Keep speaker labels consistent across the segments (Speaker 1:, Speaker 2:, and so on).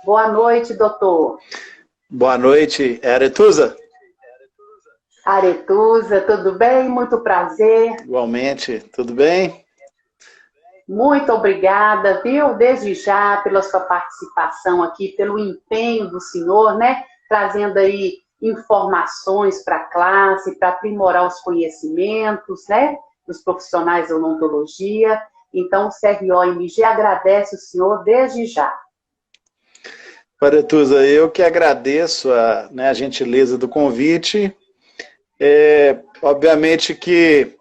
Speaker 1: Boa noite, doutor.
Speaker 2: Boa noite, Aretusa.
Speaker 1: Aretusa, tudo bem? Muito prazer.
Speaker 2: Igualmente, tudo bem?
Speaker 1: Muito obrigada, viu? Desde já, pela sua participação aqui, pelo empenho do senhor, né? Trazendo aí informações para a classe, para aprimorar os conhecimentos, né? Dos profissionais da odontologia. Então, o CRO-MG agradece o senhor desde já.
Speaker 2: Aretusa, eu que agradeço a gentileza do convite. Obviamente que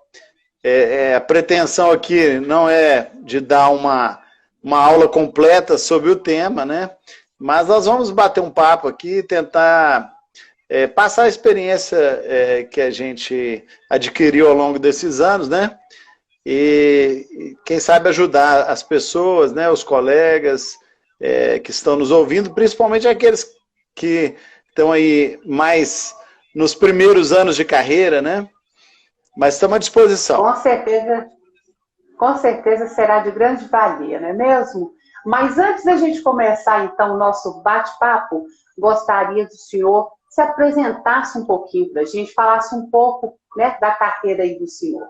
Speaker 2: a pretensão aqui não é de dar uma aula completa sobre o tema, né? Mas nós vamos bater um papo aqui e tentar passar a experiência que a gente adquiriu ao longo desses anos, né? E quem sabe ajudar as pessoas, né, os colegas que estão nos ouvindo, principalmente aqueles que estão aí mais nos primeiros anos de carreira, né? Mas estamos à disposição.
Speaker 1: Com certeza será de grande valia, não é mesmo? Mas antes da gente começar, então, o nosso bate-papo, gostaria que o senhor se apresentasse um pouquinho para a gente, falasse um pouco, né, da carreira aí do senhor.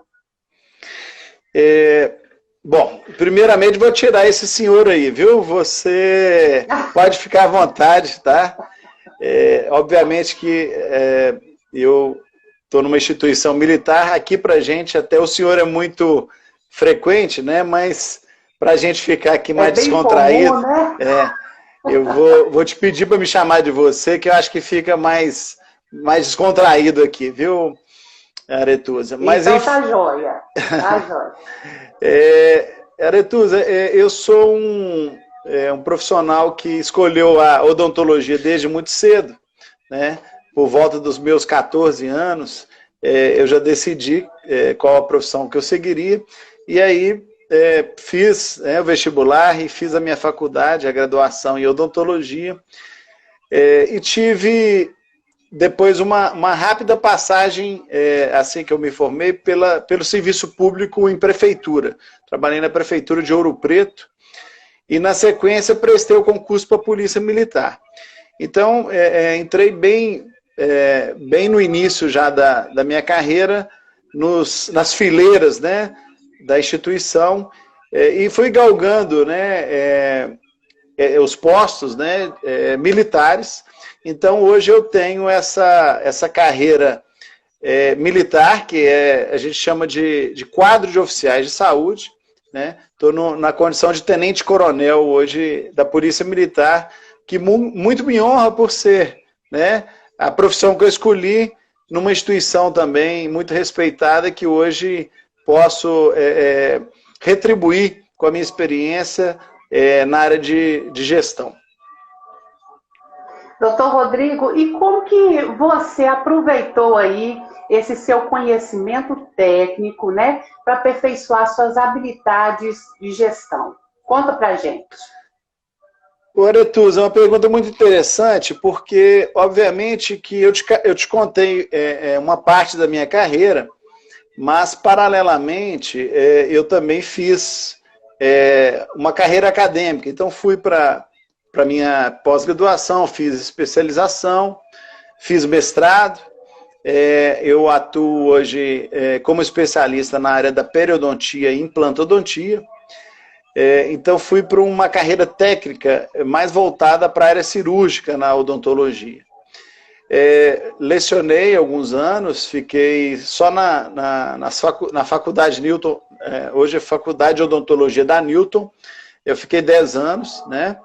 Speaker 2: Bom, primeiramente vou tirar esse senhor aí, viu? Você pode ficar à vontade, tá? Obviamente que eu estou numa instituição militar, aqui pra gente até o senhor é muito frequente, né? Mas pra gente ficar aqui mais descontraído,
Speaker 1: comum, né?
Speaker 2: Eu vou te pedir para me chamar de você, que eu acho que fica mais descontraído aqui, viu, Aretusa?
Speaker 1: Mas, então tá joia, tá joia.
Speaker 2: Aretusa, eu sou um profissional que escolheu a odontologia desde muito cedo, né? Por volta dos meus 14 anos, eu já decidi qual a profissão que eu seguiria, e aí fiz o vestibular e fiz a minha faculdade, a graduação em odontologia, e tive depois uma rápida passagem, assim que eu me formei, pelo serviço público em prefeitura. Trabalhei na prefeitura de Ouro Preto e, na sequência, prestei o concurso para a Polícia Militar. Então, entrei bem no início já da minha carreira, nas fileiras, né, da instituição, e fui galgando, né, os postos, né, militares. Então, hoje eu tenho essa carreira militar, que a gente chama de quadro de oficiais de saúde, né? Estou na condição de tenente-coronel hoje da Polícia Militar, que muito me honra por ser, né, a profissão que eu escolhi numa instituição também muito respeitada, que hoje posso retribuir com a minha experiência na área de gestão.
Speaker 1: Doutor Rodrigo, e como que você aproveitou aí esse seu conhecimento técnico, né, para aperfeiçoar suas habilidades de gestão? Conta pra gente.
Speaker 2: Aretusa, é uma pergunta muito interessante, porque, obviamente, que eu te contei uma parte da minha carreira, mas, paralelamente, eu também fiz uma carreira acadêmica. Então, fui para minha pós-graduação, fiz especialização, fiz mestrado. Eu atuo hoje como especialista na área da periodontia e implantodontia. Então, fui para uma carreira técnica mais voltada para a área cirúrgica na odontologia. Lecionei alguns anos, fiquei só na Faculdade Newton, hoje é Faculdade de Odontologia da Newton, eu fiquei 10 anos, né?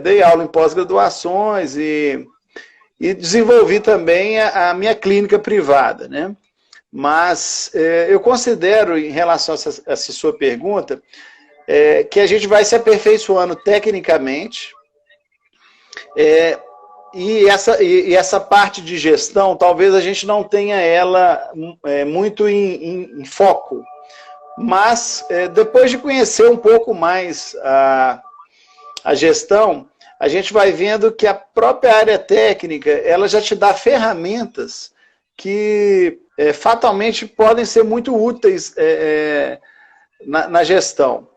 Speaker 2: Dei aula em pós-graduações e desenvolvi também a minha clínica privada, né? Mas eu considero, em relação a essa sua pergunta, que a gente vai se aperfeiçoando tecnicamente, e essa parte de gestão, talvez a gente não tenha ela muito em foco, mas depois de conhecer um pouco mais a gestão, a gente vai vendo que a própria área técnica, ela já te dá ferramentas que fatalmente podem ser muito úteis na gestão.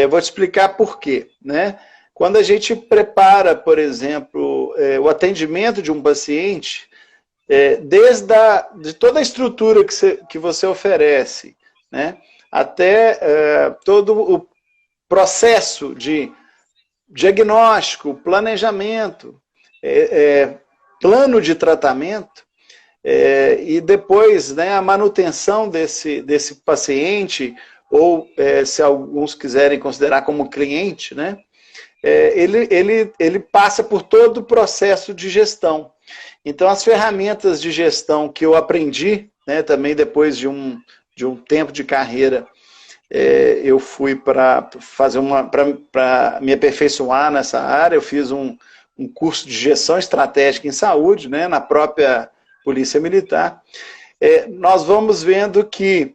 Speaker 2: Vou te explicar por quê, né? quando a gente prepara, por exemplo, o atendimento de um paciente, de toda a estrutura que você oferece, né, até todo o processo de diagnóstico, planejamento, plano de tratamento, e depois, né, a manutenção desse paciente, ou se alguns quiserem considerar como cliente, né, ele passa por todo o processo de gestão. Então, as ferramentas de gestão que eu aprendi, né, também depois de um tempo de carreira, eu fui para me aperfeiçoar nessa área. Eu fiz um curso de gestão estratégica em saúde, né, na própria Polícia Militar. Nós vamos vendo que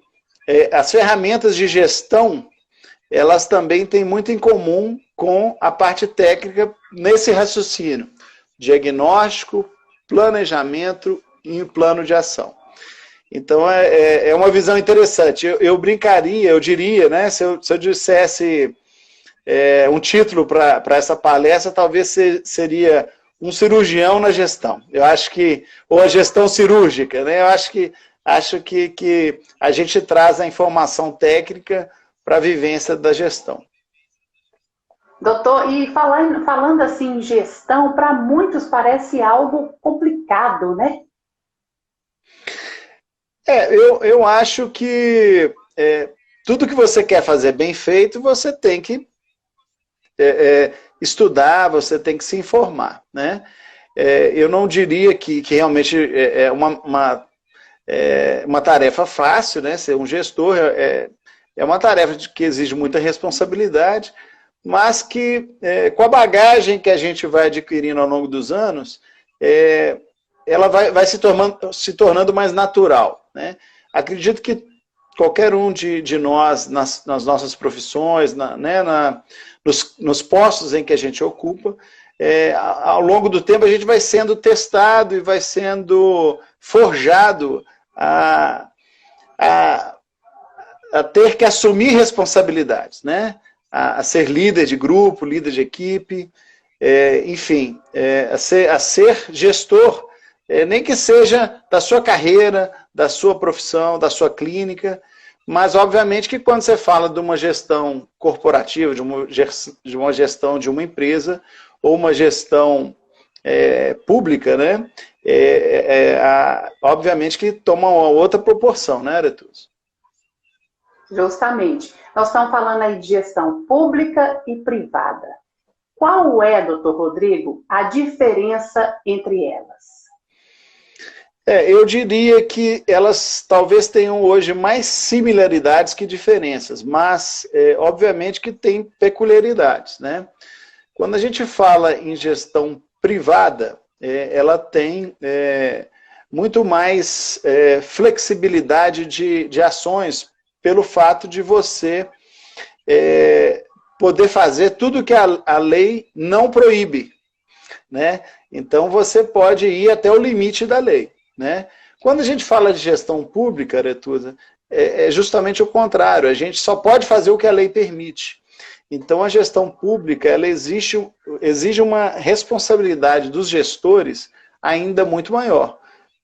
Speaker 2: as ferramentas de gestão, elas também têm muito em comum com a parte técnica nesse raciocínio: diagnóstico, planejamento e plano de ação. Então, é uma visão interessante. Eu brincaria, eu diria, né, se eu dissesse um título para essa palestra, talvez seria um cirurgião na gestão. Eu acho que, ou a gestão cirúrgica, né? Eu acho que a gente traz a informação técnica para a vivência da gestão.
Speaker 1: Doutor, e falando assim em gestão, para muitos parece algo complicado, né?
Speaker 2: Eu acho que tudo que você quer fazer bem feito, você tem que estudar, você tem que se informar, né? Eu não diria que realmente é uma tarefa fácil, né? Ser um gestor é uma tarefa que exige muita responsabilidade, mas que com a bagagem que a gente vai adquirindo ao longo dos anos, ela vai se tornando mais natural, né? Acredito que qualquer um de nós, nas nossas profissões, nos postos em que a gente ocupa, ao longo do tempo a gente vai sendo testado e vai sendo forjado a ter que assumir responsabilidades, né? A ser líder de grupo, líder de equipe, enfim, a ser gestor, nem que seja da sua carreira, da sua profissão, da sua clínica, mas obviamente que quando você fala de uma gestão corporativa, de uma gestão de uma empresa, ou uma gestão pública, né, obviamente que toma uma outra proporção, né, Aretusa?
Speaker 1: Justamente. Nós estamos falando aí de gestão pública e privada. Qual é, doutor Rodrigo, a diferença entre elas?
Speaker 2: Eu diria que elas talvez tenham hoje mais similaridades que diferenças, mas obviamente que tem peculiaridades, né? Quando a gente fala em gestão privada, ela tem muito mais flexibilidade de ações, pelo fato de você poder fazer tudo que a lei não proíbe, né? Então você pode ir até o limite da lei, né? Quando a gente fala de gestão pública, Aretusa, é justamente o contrário. A gente só pode fazer o que a lei permite. Então a gestão pública, ela exige uma responsabilidade dos gestores ainda muito maior,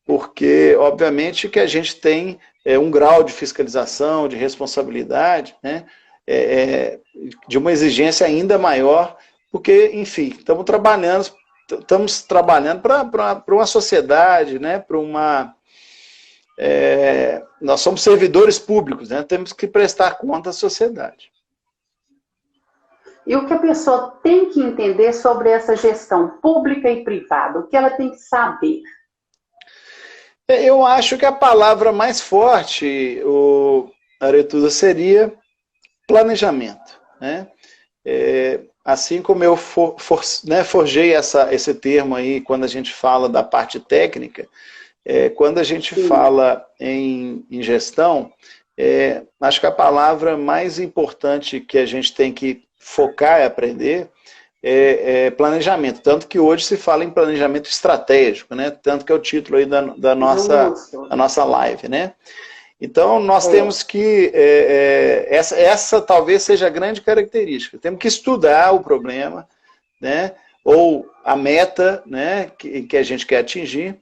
Speaker 2: porque obviamente que a gente tem um grau de fiscalização, de responsabilidade, né? De uma exigência ainda maior, porque, enfim, estamos trabalhando para uma sociedade, né? Nós somos servidores públicos, né? Temos que prestar conta à sociedade.
Speaker 1: E o que a pessoa tem que entender sobre essa gestão pública e privada? O que ela tem que saber?
Speaker 2: Eu acho que a palavra mais forte, Aretusa, seria planejamento, né? Assim como eu forjei esse termo aí quando a gente fala da parte técnica, quando a gente fala em gestão, acho que a palavra mais importante que a gente tem que focar e aprender é planejamento. Tanto que hoje se fala em planejamento estratégico, né? Tanto que é o título aí da nossa live, né? Então, nós temos que... essa talvez seja a grande característica. Temos que estudar o problema, né? Ou a meta, né, que a gente quer atingir.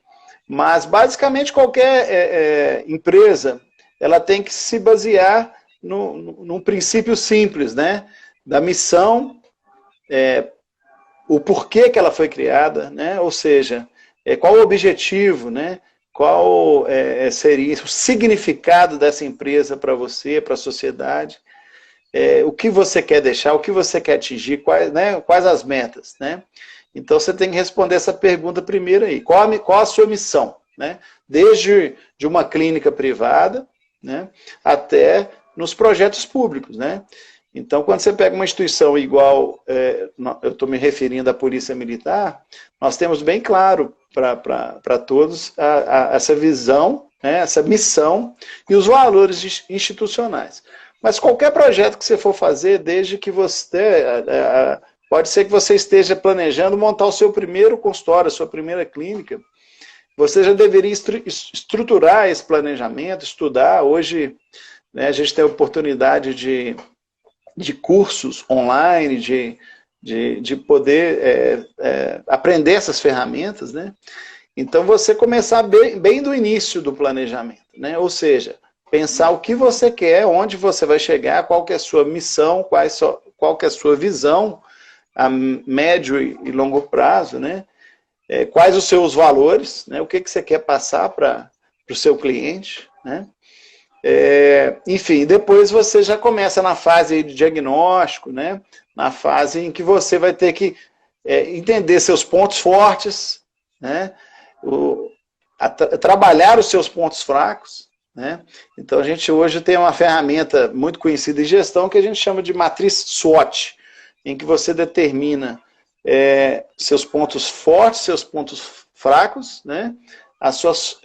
Speaker 2: Mas, basicamente, qualquer empresa, ela tem que se basear num princípio simples, né? Da missão, o porquê que ela foi criada, né? Ou seja, qual o objetivo, né? Qual seria o significado dessa empresa para você, para a sociedade, o que você quer deixar, o que você quer atingir, quais as metas, né? Então você tem que responder essa pergunta primeiro aí. Qual a sua missão, né? Desde de uma clínica privada, né, até nos projetos públicos, né? Então, quando você pega uma instituição igual, eu estou me referindo à Polícia Militar, nós temos bem claro para todos essa visão, né, essa missão e os valores institucionais. Mas qualquer projeto que você for fazer, desde que você... pode ser que você esteja planejando montar o seu primeiro consultório, a sua primeira clínica, você já deveria estruturar esse planejamento, estudar. Hoje, né, a gente tem a oportunidade de cursos online, de poder aprender essas ferramentas, né? Então, você começar bem do início do planejamento, né? Ou seja, pensar o que você quer, onde você vai chegar, qual que é a sua missão, qual que é a sua visão a médio e longo prazo, né? Quais os seus valores, né? O que você quer passar para o seu cliente, né? Enfim, depois você já começa na fase de diagnóstico, né? Na fase em que você vai ter que entender seus pontos fortes, né? Trabalhar os seus pontos fracos, né? Então a gente hoje tem uma ferramenta muito conhecida em gestão que a gente chama de matriz SWOT, em que você determina seus pontos fortes, seus pontos fracos, né? As suas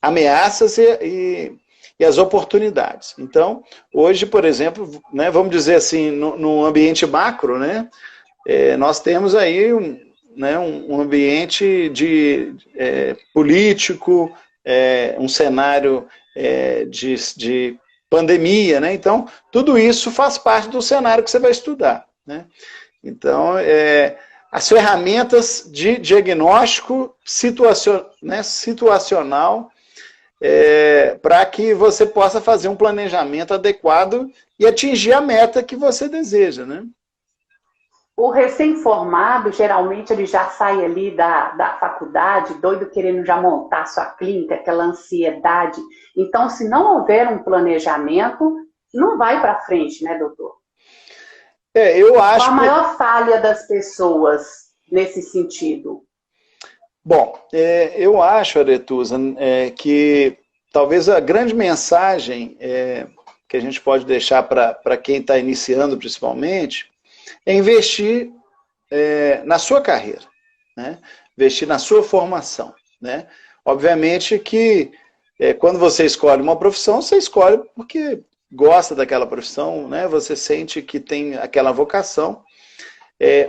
Speaker 2: ameaças e as oportunidades. Então, hoje, por exemplo, né, vamos dizer assim, no ambiente macro, né, nós temos aí um ambiente político, um cenário de pandemia, né? Então, tudo isso faz parte do cenário que você vai estudar, né? Então, as ferramentas de diagnóstico situacional, para que você possa fazer um planejamento adequado e atingir a meta que você deseja, né?
Speaker 1: O recém-formado, geralmente, ele já sai ali da faculdade, doido, querendo já montar sua clínica, aquela ansiedade. Então, se não houver um planejamento, não vai para frente, né, doutor?
Speaker 2: Eu acho.
Speaker 1: Qual a maior falha das pessoas nesse sentido?
Speaker 2: Bom, eu acho, Aretusa, que talvez a grande mensagem que a gente pode deixar para quem está iniciando, principalmente, é investir na sua carreira, né? Investir na sua formação, né? Obviamente que quando você escolhe uma profissão, você escolhe porque gosta daquela profissão, né? Você sente que tem aquela vocação,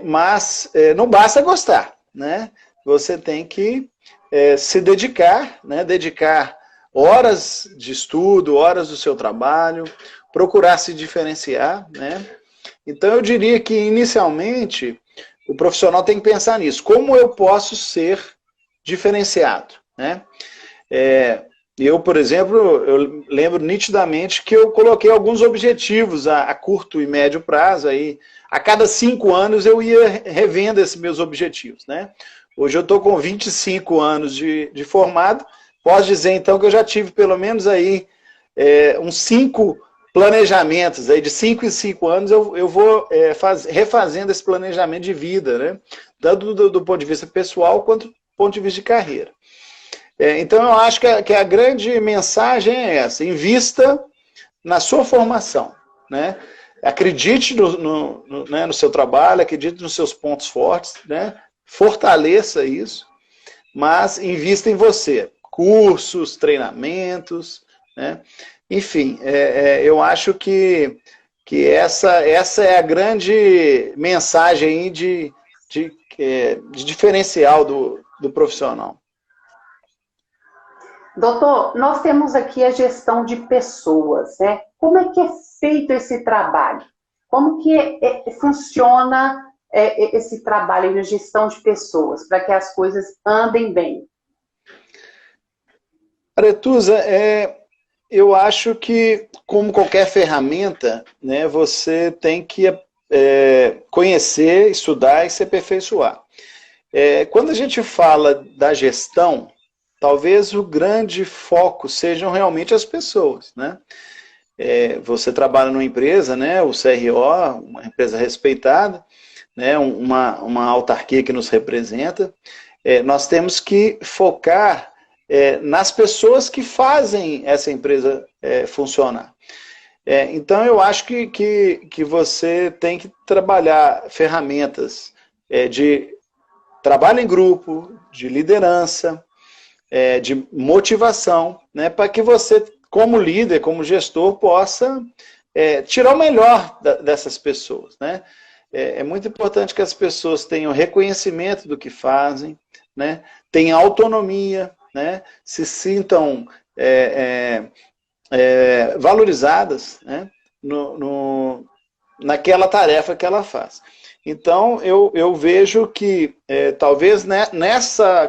Speaker 2: mas não basta gostar, né? Você tem que se dedicar, né? Dedicar horas de estudo, horas do seu trabalho, procurar se diferenciar, né? Então eu diria que inicialmente o profissional tem que pensar nisso. Como eu posso ser diferenciado, né? Eu, por exemplo, eu lembro nitidamente que eu coloquei alguns objetivos a curto e médio prazo. Aí, a cada 5 anos eu ia revendo esses meus objetivos, né? Hoje eu estou com 25 anos de formado. Posso dizer, então, que eu já tive pelo menos aí uns 5 planejamentos. Aí de 5 em 5 anos eu vou refazendo esse planejamento de vida, né? Tanto do ponto de vista pessoal quanto do ponto de vista de carreira. Então eu acho que a grande mensagem é essa: invista na sua formação, né? Acredite no seu trabalho, acredite nos seus pontos fortes, né? Fortaleça isso, mas invista em você. Cursos, treinamentos, né? Enfim, eu acho que essa é a grande mensagem aí de diferencial do profissional.
Speaker 1: Doutor, nós temos aqui a gestão de pessoas, né? Como é que é feito esse trabalho? Como que funciona esse trabalho na gestão de pessoas, para que as coisas andem bem?
Speaker 2: Aretusa, eu acho que, como qualquer ferramenta, né, você tem que conhecer, estudar e se aperfeiçoar. Quando a gente fala da gestão, talvez o grande foco sejam realmente as pessoas, né? Você trabalha numa empresa, né, o CRO, uma empresa respeitada, né, uma autarquia que nos representa. Nós temos que focar nas pessoas que fazem essa empresa funcionar. Então, eu acho que você tem que trabalhar ferramentas de trabalho em grupo, de liderança, de motivação, né, para que você, como líder, como gestor, possa tirar o melhor dessas pessoas, né? É muito importante que as pessoas tenham reconhecimento do que fazem, né, tenham autonomia, né, se sintam valorizadas, né, naquela tarefa que ela faz. Então, eu vejo que talvez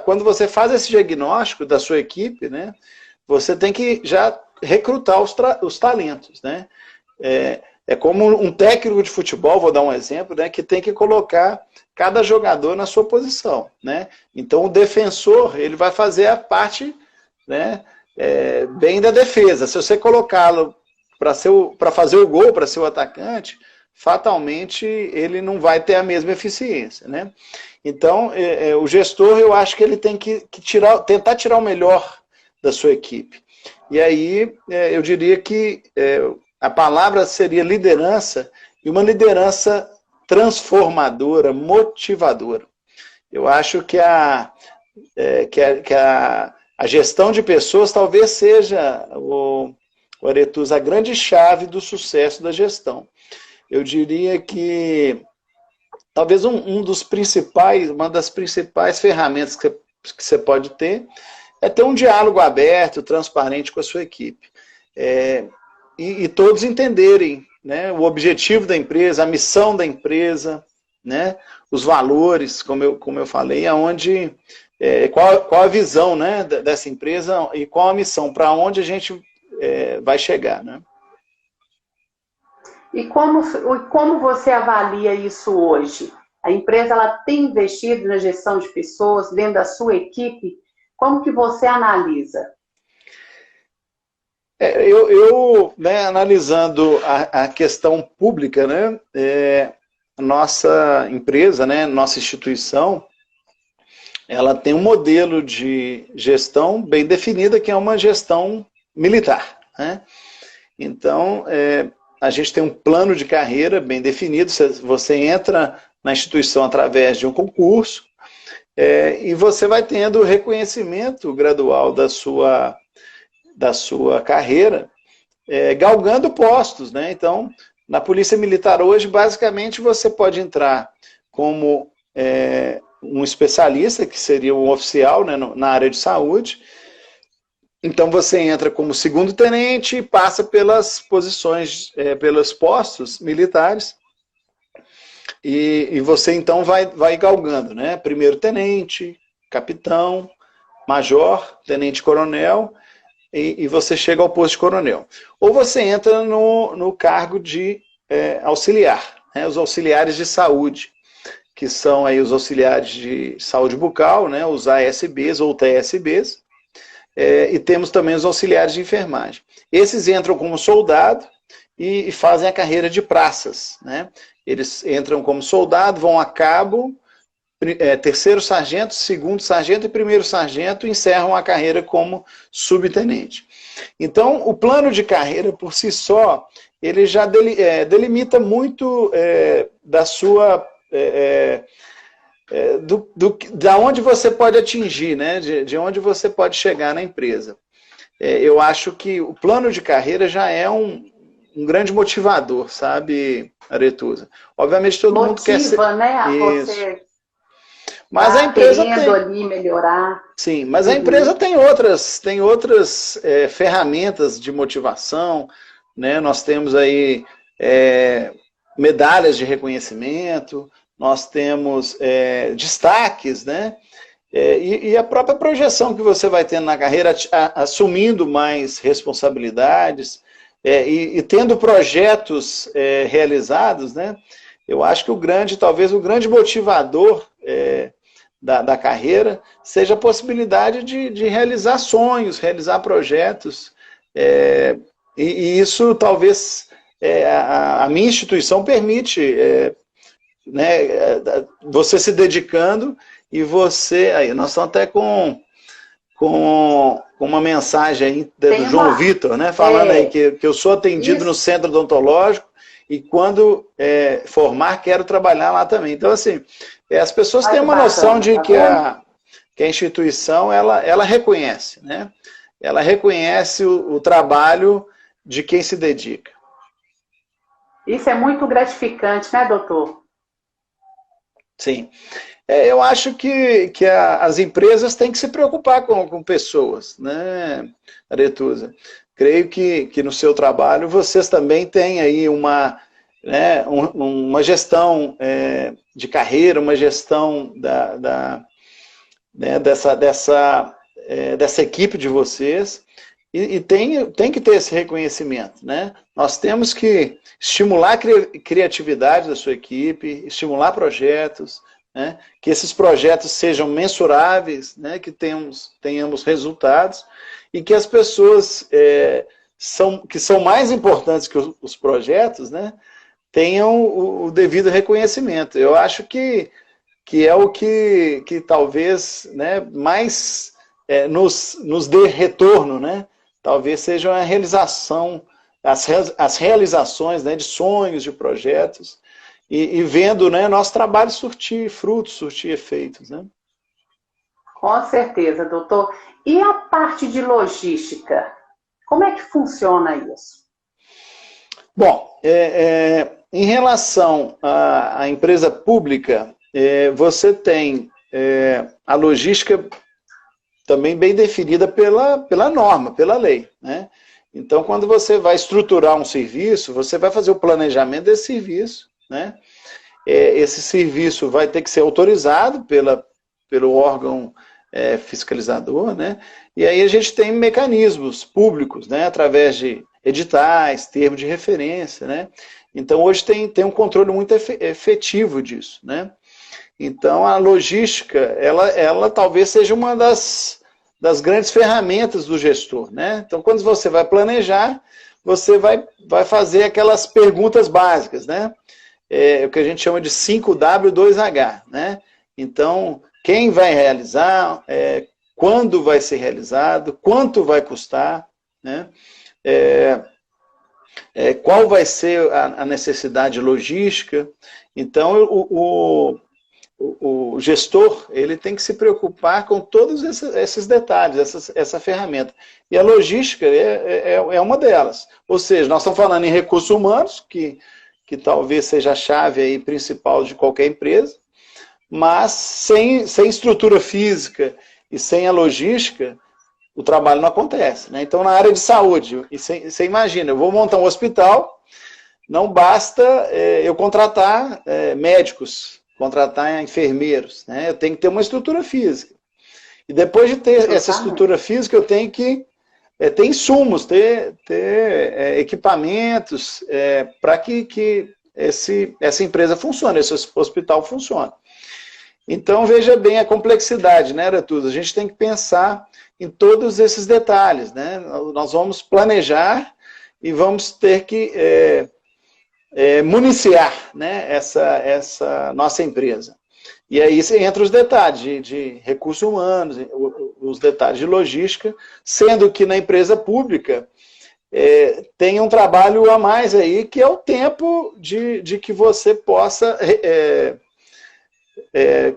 Speaker 2: quando você faz esse diagnóstico da sua equipe, né, você tem que já recrutar os talentos, né? É como um técnico de futebol, vou dar um exemplo, né, que tem que colocar cada jogador na sua posição, né? Então, o defensor, ele vai fazer a parte, né, bem da defesa. Se você colocá-lo para fazer o gol, para ser o atacante, fatalmente ele não vai ter a mesma eficiência, né? Então, o gestor, eu acho que ele tem que tentar tirar o melhor da sua equipe. E aí, eu diria que a palavra seria liderança, e uma liderança transformadora, motivadora. Eu acho que a gestão de pessoas talvez seja, Aretusa, a grande chave do sucesso da gestão. Eu diria que talvez uma das principais ferramentas que você pode ter é ter um diálogo aberto, transparente com a sua equipe. E todos entenderem, né, o objetivo da empresa, a missão da empresa, né, os valores, como eu falei, qual a visão, né, dessa empresa e qual a missão, para onde a gente vai chegar, né?
Speaker 1: E como você avalia isso hoje? A empresa ela tem investido na gestão de pessoas dentro da sua equipe? Como que você analisa?
Speaker 2: Né, analisando a questão pública, né, nossa empresa, né, nossa instituição, ela tem um modelo de gestão bem definida, que é uma gestão militar, né? Então, a gente tem um plano de carreira bem definido. Você entra na instituição através de um concurso e você vai tendo reconhecimento gradual da sua carreira, galgando postos, né? Então, na Polícia Militar hoje, basicamente, você pode entrar como um especialista, que seria um oficial, né, na área de saúde. Então, você entra como segundo tenente e passa pelas posições, pelos postos militares, e você, então, vai galgando, né? Primeiro tenente, capitão, major, tenente-coronel, e você chega ao posto de coronel. Ou você entra no cargo de auxiliar, né, os auxiliares de saúde, que são aí os auxiliares de saúde bucal, né, os ASBs ou TSBs, e temos também os auxiliares de enfermagem. Esses entram como soldado e fazem a carreira de praças, né? Eles entram como soldado, vão a cabo, terceiro sargento, segundo sargento e primeiro sargento, encerram a carreira como subtenente. Então, o plano de carreira, por si só, ele já delimita muito da sua... da onde você pode atingir, né? De onde você pode chegar na empresa. Eu acho que o plano de carreira já é um grande motivador, sabe, Aretusa? Obviamente todo mundo quer ser...
Speaker 1: né? A
Speaker 2: Isso.
Speaker 1: você...
Speaker 2: Mas a empresa tem
Speaker 1: ali melhorar.
Speaker 2: Sim, mas a empresa tem outras ferramentas de motivação, né? Nós temos aí medalhas de reconhecimento, nós temos destaques, né? E a própria projeção que você vai tendo na carreira, assumindo mais responsabilidades e tendo projetos realizados, né? Eu acho que talvez o grande motivador da carreira seja a possibilidade de realizar sonhos, realizar projetos. E isso talvez a minha instituição permite, né, você se dedicando e você... Aí, nós estamos até com uma mensagem aí do João Vitor, né, falando aí que eu sou atendido no centro odontológico e quando formar quero trabalhar lá também. Então, assim, as pessoas têm uma noção de que a instituição, ela reconhece, né? Ela reconhece o trabalho de quem se dedica.
Speaker 1: Isso é muito gratificante, né, doutor?
Speaker 2: Sim. Eu acho que as empresas têm que se preocupar com pessoas, né, Aretusa? Creio que no seu trabalho vocês também têm aí uma gestão de carreira, uma gestão dessa equipe de vocês, e tem que ter esse reconhecimento, né? Nós temos que estimular a criatividade da sua equipe, estimular projetos, né? Que esses projetos sejam mensuráveis, né? Que tenhamos resultados, e que as pessoas que são mais importantes que os projetos, né? Tenham o devido reconhecimento. Eu acho que é o que talvez, né, mais nos dê retorno, né? Talvez seja a realização, as realizações, né, de sonhos, de projetos, e vendo, né, nosso trabalho surtir frutos, surtir efeitos, né?
Speaker 1: Com certeza, doutor. E a parte de logística? Como é que funciona isso?
Speaker 2: Bom, em relação à empresa pública, você tem a logística também bem definida pela norma, pela lei, né? Então, quando você vai estruturar um serviço, você vai fazer o planejamento desse serviço, né? Esse serviço vai ter que ser autorizado pelo órgão fiscalizador, né? E aí a gente tem mecanismos públicos, né? Através de editais, termos de referência, né? Então, hoje tem um controle muito efetivo disso, né? Então, a logística, ela talvez seja uma das grandes ferramentas do gestor, né? Então, quando você vai planejar, você vai fazer aquelas perguntas básicas, né? O que a gente chama de 5W2H, né? Então, quem vai realizar, quando vai ser realizado, quanto vai custar, né? Qual vai ser a necessidade logística. Então, o gestor, ele tem que se preocupar com todos esses detalhes, essa ferramenta. E a logística é uma delas. Ou seja, nós estamos falando em recursos humanos, que talvez seja a chave aí principal de qualquer empresa, mas sem estrutura física e sem a logística, o trabalho não acontece, né? Então, na área de saúde, você imagina, eu vou montar um hospital, não basta eu contratar médicos, contratar enfermeiros, né? Eu tenho que ter uma estrutura física. E depois de ter essa estrutura física, eu tenho que ter insumos, ter equipamentos para que essa empresa funcione, esse hospital funcione. Então, veja bem a complexidade, né, Aretusa? A gente tem que pensar em todos esses detalhes, né? Nós vamos planejar e vamos ter que municiar, né, essa nossa empresa. E aí entra os detalhes de recursos humanos, os detalhes de logística, sendo que na empresa pública tem um trabalho a mais aí, que é o tempo de que você possa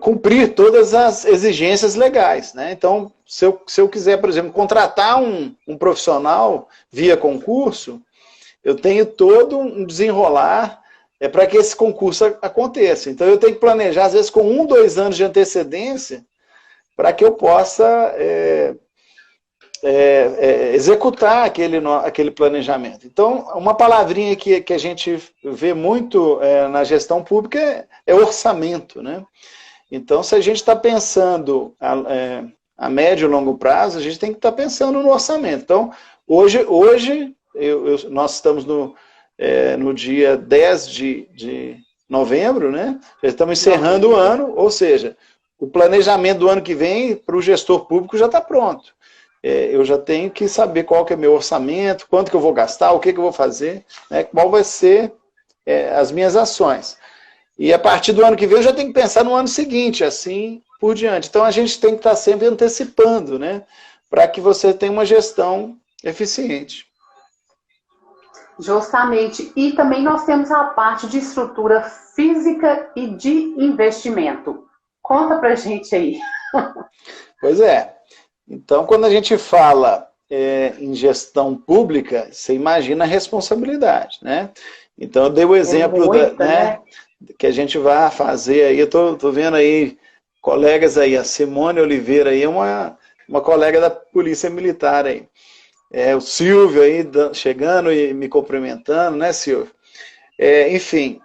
Speaker 2: cumprir todas as exigências legais, né? Então, se eu quiser, por exemplo, contratar um profissional via concurso, eu tenho todo um desenrolar para que esse concurso aconteça. Então, eu tenho que planejar, às vezes, com 1, 2 anos de antecedência, para que eu possa executar aquele planejamento. Então, uma palavrinha que a gente vê muito na gestão pública é orçamento, né? Então, se a gente está pensando a médio e longo prazo, a gente tem que estar pensando no orçamento. Então, hoje nós estamos no dia 10 de novembro, né? Já estamos encerrando o ano, ou seja, o planejamento do ano que vem para o gestor público já está pronto. Eu já tenho que saber qual que é meu orçamento, quanto que eu vou gastar, o que eu vou fazer, né? Qual vai ser as minhas ações. E a partir do ano que vem eu já tenho que pensar no ano seguinte, assim por diante. Então a gente tem que estar sempre antecipando, né? Para que você tenha uma gestão eficiente.
Speaker 1: Justamente. E também nós temos a parte de estrutura física e de investimento. Conta pra gente aí.
Speaker 2: Pois é. Então, quando a gente fala em gestão pública, você imagina a responsabilidade, né? Então, eu dei o exemplo né, que a gente vai fazer aí, eu tô vendo aí colegas aí, a Simone Oliveira aí é uma colega da Polícia Militar aí. O Silvio aí chegando e me cumprimentando, né, Silvio? Enfim,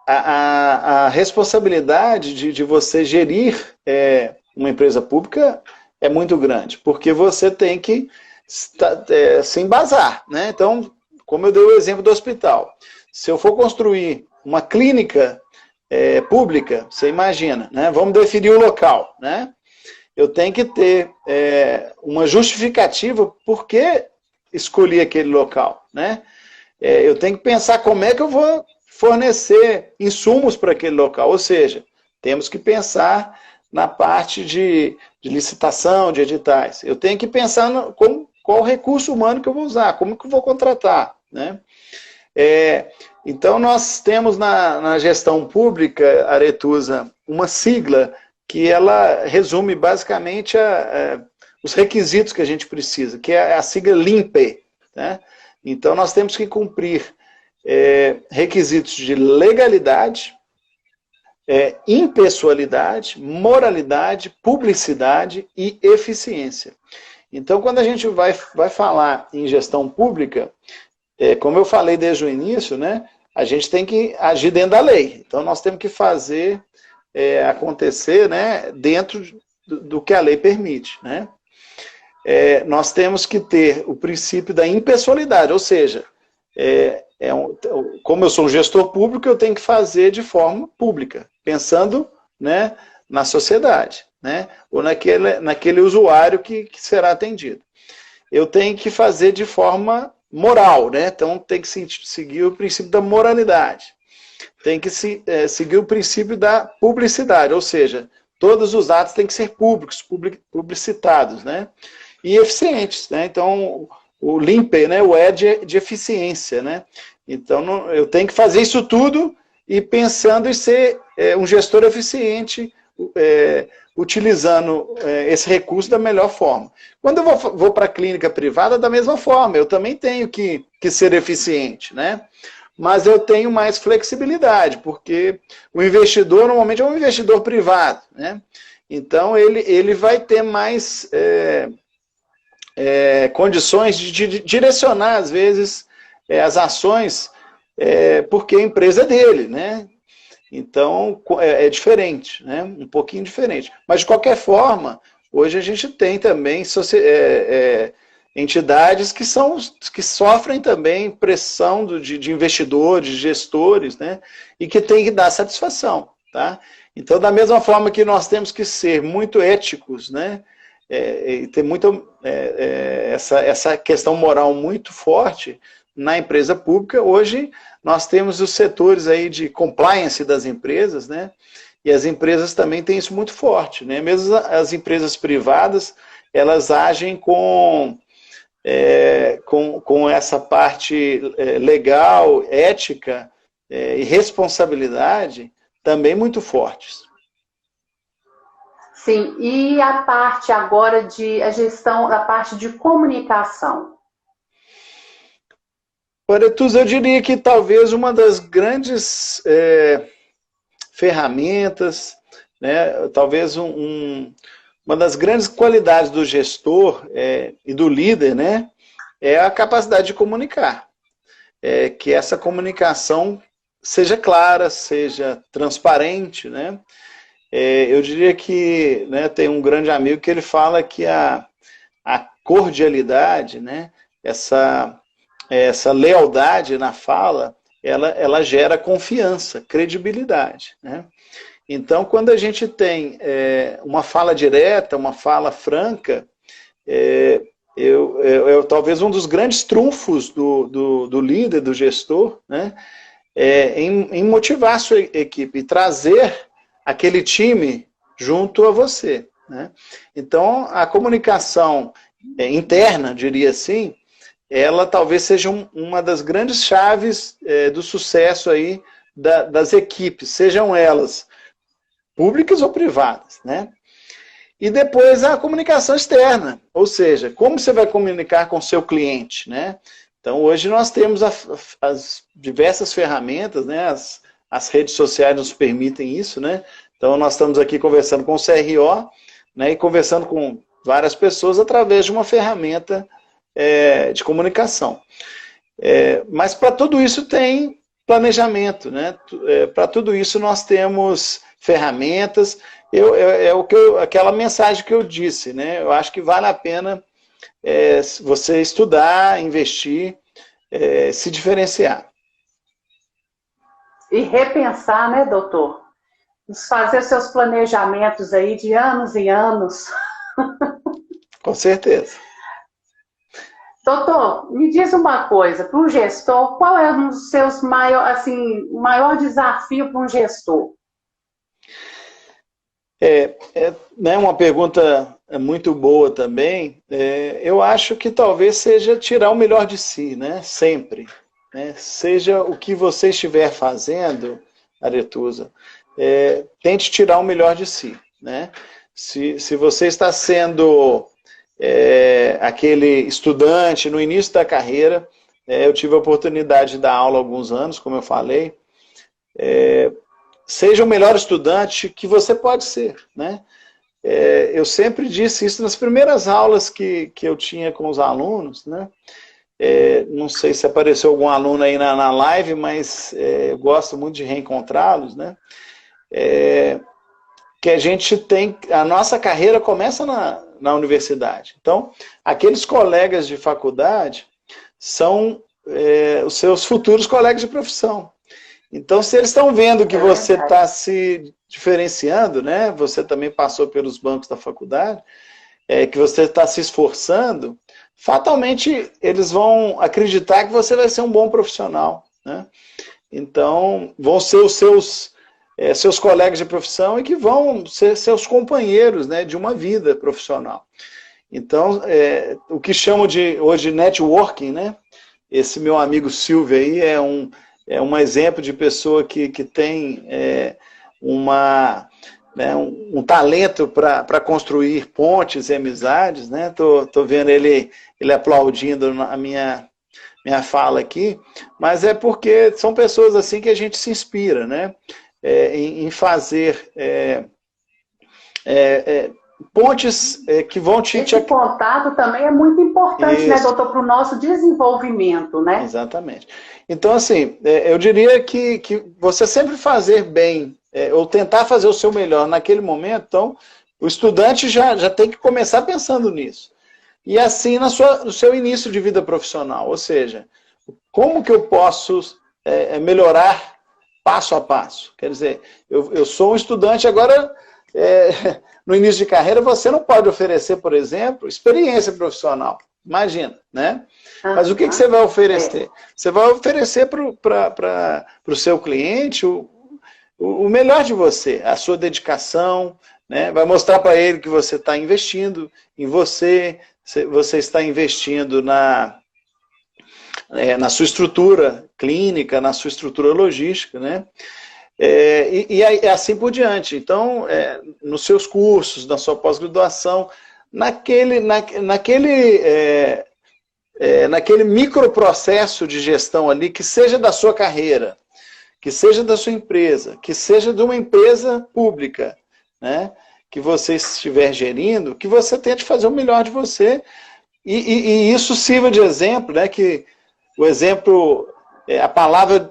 Speaker 2: a responsabilidade de você gerir uma empresa pública é muito grande, porque você tem que se embasar, né? Então, como eu dei o exemplo do hospital, se eu for construir uma clínica pública, você imagina, né? Vamos definir o local, né? Eu tenho que ter uma justificativa por que escolhi aquele local, né? Eu tenho que pensar como é que eu vou fornecer insumos para aquele local, ou seja, temos que pensar na parte de licitação, de editais. Eu tenho que pensar qual recurso humano que eu vou usar, como que eu vou contratar, né? Então, nós temos na gestão pública, Aretusa, uma sigla que ela resume basicamente os requisitos que a gente precisa, que é a sigla LIMPE, né? Então, nós temos que cumprir requisitos de legalidade, impessoalidade, moralidade, publicidade e eficiência. Então, quando a gente vai falar em gestão pública, como eu falei desde o início, né, a gente tem que agir dentro da lei. Então, nós temos que fazer acontecer, né, dentro do que a lei permite, né? Nós temos que ter o princípio da impessoalidade, ou seja, como eu sou um gestor público, eu tenho que fazer de forma pública, pensando, né, na sociedade, né, ou naquele usuário que será atendido. Eu tenho que fazer de forma moral, né? Então tem que seguir o princípio da moralidade. Tem que seguir o princípio da publicidade, ou seja, todos os atos têm que ser públicos, publicitados, né? E eficientes, né? Então, o LIMPE, né? O de eficiência, né? Então, eu tenho que fazer isso tudo e pensando em ser um gestor eficiente, utilizando esse recurso da melhor forma. Quando eu vou para a clínica privada, da mesma forma, eu também tenho que ser eficiente, né? Mas eu tenho mais flexibilidade, porque o investidor normalmente é um investidor privado, né? Então ele vai ter mais condições de direcionar, às vezes, as ações, porque a empresa é dele, né? Então é diferente, né? Um pouquinho diferente. Mas de qualquer forma, hoje a gente tem também entidades que sofrem também pressão de investidores, de gestores, né? E que tem que dar satisfação, tá? Então, da mesma forma que nós temos que ser muito éticos, né? E ter essa questão moral muito forte na empresa pública, hoje nós temos os setores aí de compliance das empresas, né? E as empresas também têm isso muito forte, né? Mesmo as empresas privadas, elas agem com essa parte legal, ética e responsabilidade também muito fortes.
Speaker 1: Sim, e a parte agora a gestão da parte de comunicação?
Speaker 2: Aretusa, eu diria que talvez uma das grandes ferramentas, né, talvez um uma das grandes qualidades do gestor e do líder, né, é a capacidade de comunicar. Que essa comunicação seja clara, seja transparente, né? Eu diria que, né, tem um grande amigo que ele fala que a cordialidade, né, essa lealdade na fala, ela gera confiança, credibilidade, né? Então, quando a gente tem uma fala direta, uma fala franca, talvez um dos grandes trunfos do líder, do gestor, né, em motivar a sua equipe e trazer aquele time junto a você, né? Então, a comunicação interna, diria assim, ela talvez seja uma das grandes chaves do sucesso aí das equipes, sejam elas públicas ou privadas, né? E depois a comunicação externa, ou seja, como você vai comunicar com o seu cliente, né? Então, hoje nós temos as diversas ferramentas, né? As redes sociais nos permitem isso, né? Então, nós estamos aqui conversando com o CRO, né? E conversando com várias pessoas através de uma ferramenta de comunicação. Mas para tudo isso tem planejamento, né? Para tudo isso nós temos ferramentas. Aquela mensagem que eu disse, né? Eu acho que vale a pena você estudar, investir, se diferenciar.
Speaker 1: E repensar, né, doutor? Fazer seus planejamentos aí de anos e anos.
Speaker 2: Com certeza.
Speaker 1: Doutor, me diz uma coisa, para um gestor, qual é um dos seus maior desafio para um gestor?
Speaker 2: Né, uma pergunta muito boa também. Eu acho que talvez seja tirar o melhor de si, né? Sempre. Né? Seja o que você estiver fazendo, Aretusa, tente tirar o melhor de si. Né? Se você está sendo aquele estudante no início da carreira, eu tive a oportunidade de dar aula há alguns anos, como eu falei, seja o melhor estudante que você pode ser, né? Eu sempre disse isso nas primeiras aulas que eu tinha com os alunos, né? Não sei se apareceu algum aluno aí na live, mas eu gosto muito de reencontrá-los, né? Que a nossa carreira começa na universidade. Então, aqueles colegas de faculdade são os seus futuros colegas de profissão. Então, se eles estão vendo que você está se diferenciando, né? Você também passou pelos bancos da faculdade, que você está se esforçando, fatalmente eles vão acreditar que você vai ser um bom profissional, né? Então, vão ser os seus colegas de profissão e que vão ser seus companheiros, né, de uma vida profissional. Então, o que chamo hoje de networking, né? Esse meu amigo Silvio aí é um exemplo de pessoa que tem um talento para construir pontes e amizades, né? Tô vendo ele aplaudindo a minha fala aqui, mas é porque são pessoas assim que a gente se inspira, né? Em fazer pontes que vão
Speaker 1: Esse contato também é muito importante, né, doutor, para o nosso desenvolvimento, né?
Speaker 2: Exatamente. Então, assim, eu diria que você sempre fazer bem, ou tentar fazer o seu melhor naquele momento, então, o estudante já tem que começar pensando nisso. E assim, no seu início de vida profissional, ou seja, como que eu posso melhorar passo a passo? Quer dizer, eu sou um estudante agora... no início de carreira, você não pode oferecer, por exemplo, experiência profissional. Imagina, né? Mas o que você vai oferecer? Você vai oferecer para o seu cliente o melhor de você, a sua dedicação, né? Vai mostrar para ele que você está investindo em você está investindo na sua estrutura clínica, na sua estrutura logística, né? E assim por diante. Então, nos seus cursos, na sua pós-graduação, naquele microprocesso de gestão ali, que seja da sua carreira, que seja da sua empresa, que seja de uma empresa pública, né? que você estiver gerindo, que você tente fazer o melhor de você, e isso sirva de exemplo, né? Que o exemplo, a palavra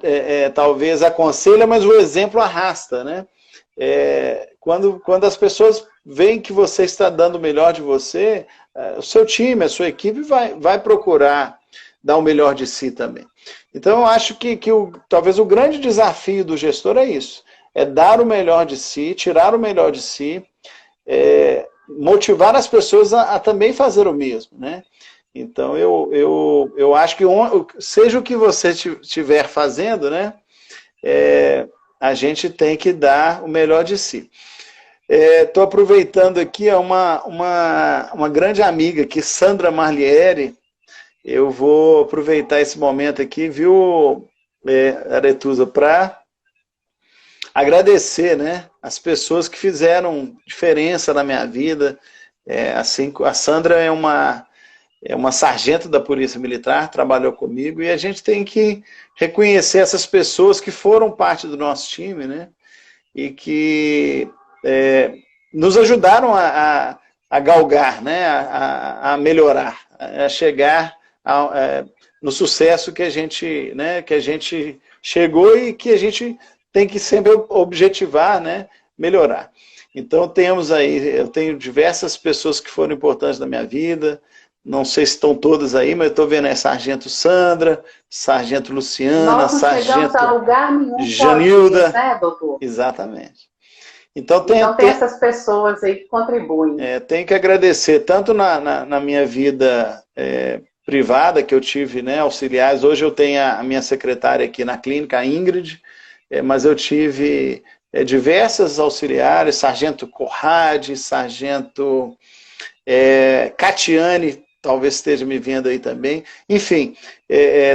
Speaker 2: talvez aconselha, mas o exemplo arrasta, né? Quando as pessoas veem que você está dando o melhor de você, o seu time, a sua equipe vai procurar dar o melhor de si também. Então, eu acho que talvez o grande desafio do gestor é isso, é dar o melhor de si, tirar o melhor de si, motivar as pessoas a também fazer o mesmo, né? Então, eu acho que seja o que você estiver fazendo, né? A gente tem que dar o melhor de si. Estou aproveitando aqui uma grande amiga aqui, Sandra Marliere. Eu vou aproveitar esse momento aqui, viu, Aretusa, para agradecer, né, as pessoas que fizeram diferença na minha vida. Assim, a Sandra é uma sargento da Polícia Militar, trabalhou comigo, e a gente tem que reconhecer essas pessoas que foram parte do nosso time, né, e que nos ajudaram a galgar, né, a melhorar, a chegar no sucesso que a gente chegou e que a gente tem que sempre objetivar, né, melhorar. Então eu tenho diversas pessoas que foram importantes na minha vida, não sei se estão todas aí, mas eu estou vendo Sargento Sandra, Sargento Luciana,
Speaker 1: Nós não
Speaker 2: Sargento
Speaker 1: chegamos a lugar nenhum
Speaker 2: Janilda,
Speaker 1: sozinhos, né, doutor?
Speaker 2: Exatamente. Então tem
Speaker 1: essas pessoas aí que contribuem.
Speaker 2: Tenho que agradecer tanto na minha vida privada, que eu tive, né, auxiliares. Hoje eu tenho a minha secretária aqui na clínica, a Ingrid, mas eu tive diversas auxiliares, Sargento Corrade, Sargento Catiane, talvez esteja me vendo aí também. Enfim,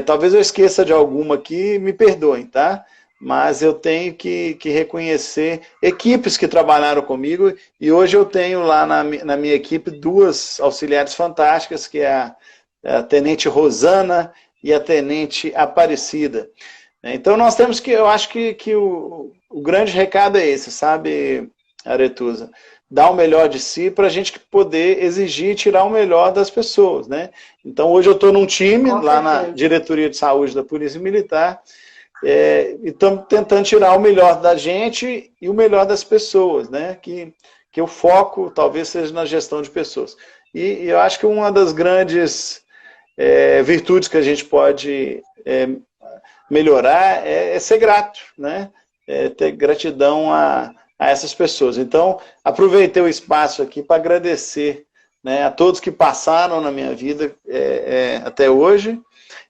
Speaker 2: talvez eu esqueça de alguma aqui, me perdoem, tá? Mas eu tenho que reconhecer equipes que trabalharam comigo, e hoje eu tenho lá na minha equipe 2 auxiliares fantásticas, que é a Tenente Rosana e a Tenente Aparecida. Então nós temos eu acho que o grande recado é esse, sabe, Aretusa? Dar o melhor de si para a gente poder exigir e tirar o melhor das pessoas, né? Então hoje eu estou num time, lá na Diretoria de Saúde da Polícia Militar, e estamos tentando tirar o melhor da gente e o melhor das pessoas, né? Que o foco talvez seja na gestão de pessoas. E eu acho que uma das grandes virtudes que a gente pode melhorar é ser grato, né? Ter gratidão a essas pessoas. Então, aproveitei o espaço aqui para agradecer, né, a todos que passaram na minha vida até hoje,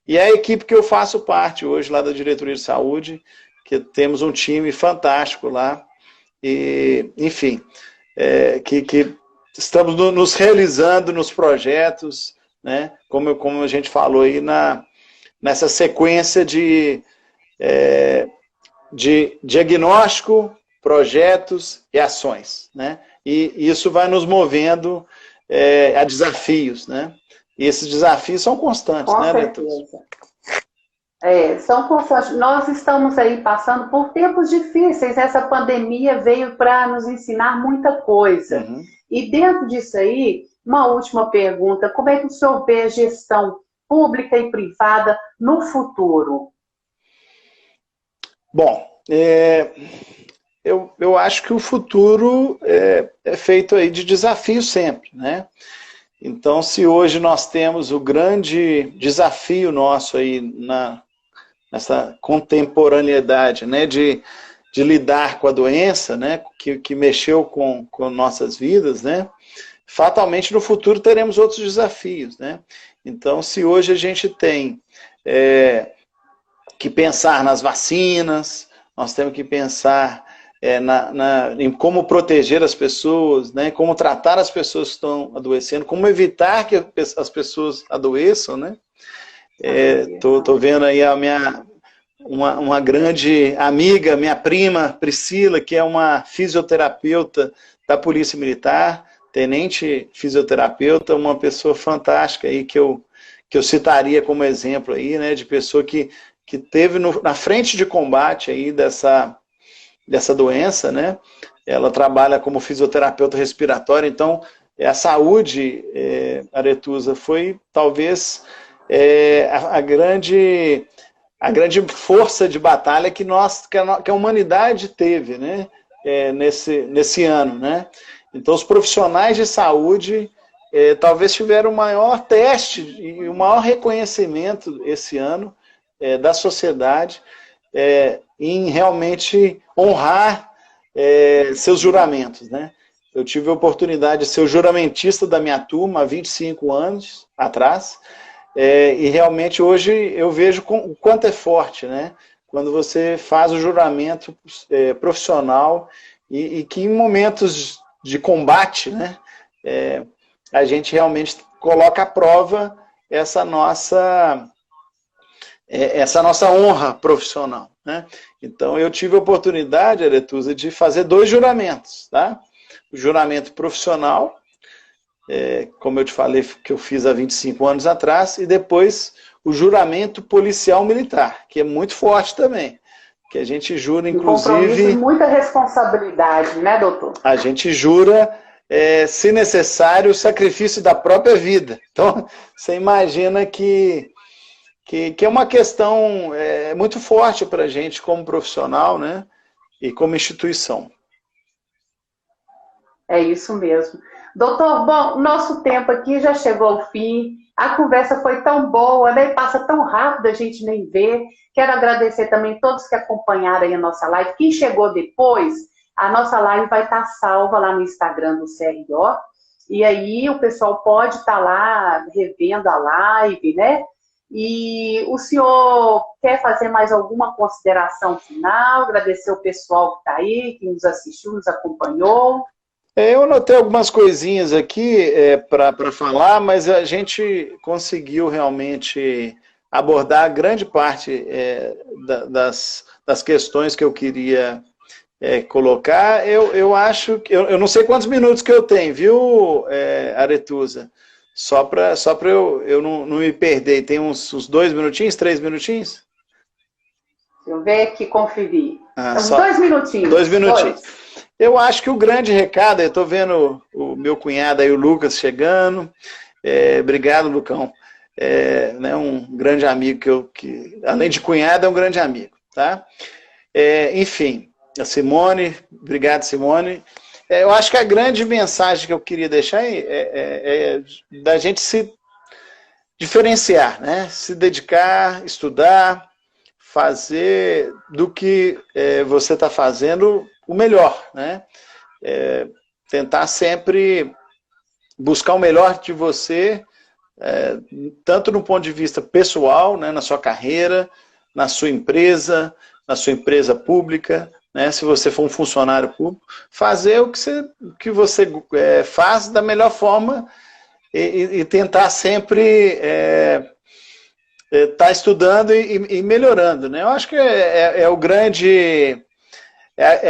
Speaker 2: e a equipe que eu faço parte hoje lá da Diretoria de Saúde, que temos um time fantástico lá, e, enfim, que estamos nos realizando nos projetos, né, como a gente falou aí, nessa sequência de diagnóstico, projetos e ações, né? E isso vai nos movendo a desafios, né? E esses desafios são constantes,
Speaker 1: Com
Speaker 2: né,
Speaker 1: certeza. São constantes. Nós estamos aí passando por tempos difíceis. Essa pandemia veio para nos ensinar muita coisa.
Speaker 2: Uhum.
Speaker 1: E dentro disso aí, uma última pergunta: como é que o senhor vê a gestão pública e privada no futuro?
Speaker 2: Bom, eu acho que o futuro é feito aí de desafios sempre, né? Então, se hoje nós temos o grande desafio nosso aí nessa contemporaneidade, né, de lidar com a doença, né, que mexeu com nossas vidas, né, fatalmente no futuro teremos outros desafios, né? Então, se hoje a gente tem que pensar nas vacinas, nós temos que pensar em como proteger as pessoas, né? Como tratar as pessoas que estão adoecendo, como evitar que as pessoas adoeçam, né? Tô vendo aí uma grande amiga, minha prima Priscila, que é uma fisioterapeuta da Polícia Militar, tenente fisioterapeuta, uma pessoa fantástica aí que eu citaria como exemplo aí, né? De pessoa que teve na frente de combate aí dessa dessa doença, né? Ela trabalha como fisioterapeuta respiratória, então a saúde, Aretusa, foi talvez a grande força de batalha que a humanidade teve, né? Nesse ano, né? Então os profissionais de saúde talvez tiveram o maior teste e o maior reconhecimento esse ano da sociedade em realmente honrar seus juramentos, né? Eu tive a oportunidade de ser o juramentista da minha turma há 25 anos atrás, e realmente hoje eu vejo o quanto é forte, né? Quando você faz o juramento profissional e que em momentos de combate, né, a gente realmente coloca à prova essa nossa honra profissional, né? Então eu tive a oportunidade, Aretusa, de fazer 2 juramentos, tá? O juramento profissional, como eu te falei que eu fiz há 25 anos atrás, e depois o juramento policial militar, que é muito forte também, que a gente jura, inclusive... Um compromisso
Speaker 1: e muita responsabilidade, né, doutor?
Speaker 2: A gente jura, se necessário, o sacrifício da própria vida. Então, você imagina que é uma questão muito forte para a gente como profissional, né, e como instituição.
Speaker 1: É isso mesmo. Doutor, bom, nosso tempo aqui já chegou ao fim, a conversa foi tão boa, né? Passa tão rápido, a gente nem vê. Quero agradecer também todos que acompanharam aí a nossa live. Quem chegou depois, a nossa live vai estar salva lá no Instagram do CRO, e aí o pessoal pode estar lá revendo a live, né? E o senhor quer fazer mais alguma consideração final? Agradecer o pessoal que está aí, que nos assistiu, nos acompanhou.
Speaker 2: Eu anotei algumas coisinhas aqui para falar, mas a gente conseguiu realmente abordar grande parte das questões que eu queria colocar. Eu acho que... Eu não sei quantos minutos que eu tenho, viu, Aretusa? Só para eu não me perder. Tem uns 2 minutinhos, 3 minutinhos?
Speaker 1: Deixa eu ver aqui, conferir. Então, 2 minutinhos.
Speaker 2: 2 minutinhos. Eu acho que o grande recado, eu estou vendo o meu cunhado aí, o Lucas, chegando. Obrigado, Lucão. Né, um grande amigo que, além de cunhado, é um grande amigo. Tá? Enfim, a Simone, obrigado, Simone. Eu acho que a grande mensagem que eu queria deixar é da gente se diferenciar, né? Se dedicar, estudar, fazer do que você está fazendo o melhor, né? Tentar sempre buscar o melhor de você, tanto no ponto de vista pessoal, né, na sua carreira, na sua empresa pública, né, se você for um funcionário público, fazer o que você faz da melhor forma e tentar sempre estar estudando e melhorando, né? Eu acho que é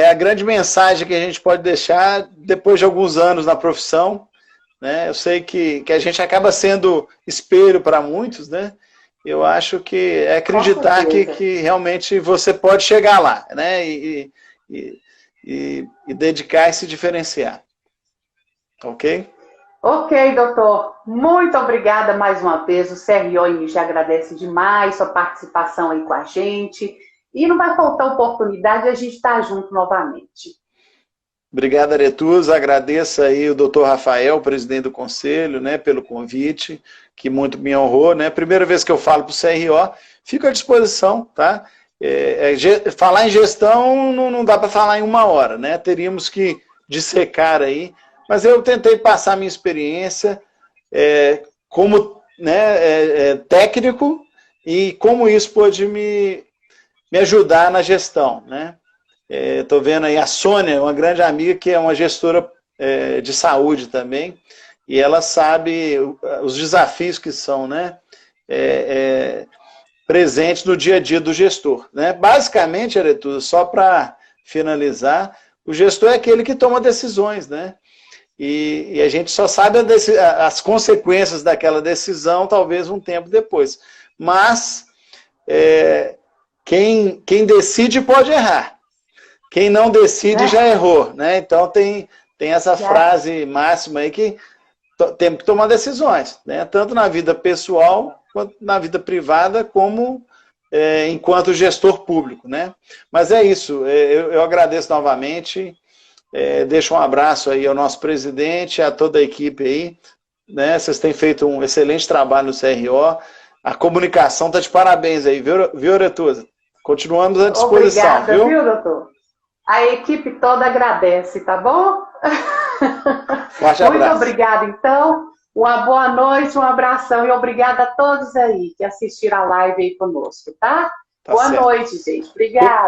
Speaker 2: a grande mensagem que a gente pode deixar depois de alguns anos na profissão, né? Eu sei que a gente acaba sendo espelho para muitos, né? Eu acho que é acreditar que realmente você pode chegar lá, né? E dedicar e se diferenciar. Ok?
Speaker 1: Ok, doutor. Muito obrigada mais uma vez. O CRO já agradece demais sua participação aí com a gente. E não vai faltar oportunidade de a gente estar junto novamente.
Speaker 2: Obrigado, Aretusa. Agradeço aí o doutor Rafael, presidente do conselho, né, pelo convite, que muito me honrou, né? Primeira vez que eu falo para o CRO, fico à disposição, tá? Falar em gestão não dá para falar em 1 hora, né? Teríamos que dissecar aí, mas eu tentei passar a minha experiência como técnico e como isso pode me ajudar na gestão, né? Estou vendo aí a Sônia, uma grande amiga que é uma gestora de saúde também, e ela sabe os desafios que são, né, presentes no dia a dia do gestor, né? Basicamente, Aretusa, só para finalizar, o gestor é aquele que toma decisões, né? E a gente só sabe as consequências daquela decisão talvez um tempo depois. Mas quem decide pode errar. quem não decide já errou, né? Então tem essa frase máxima aí que temos que tomar decisões, né? Tanto na vida pessoal, quanto na vida privada, como enquanto gestor público, né? Mas é isso, eu agradeço novamente, deixo um abraço aí ao nosso presidente, a toda a equipe aí, né? Vocês têm feito um excelente trabalho no CRO, a comunicação está de parabéns aí, viu, Aretusa? Continuamos à disposição.
Speaker 1: Obrigada, viu, doutor? A equipe toda agradece, tá bom?
Speaker 2: Forte abraço.
Speaker 1: Muito obrigada, então. Uma boa noite, um abração e obrigada a todos aí que assistiram a live aí conosco, tá? Boa noite, gente. Obrigada.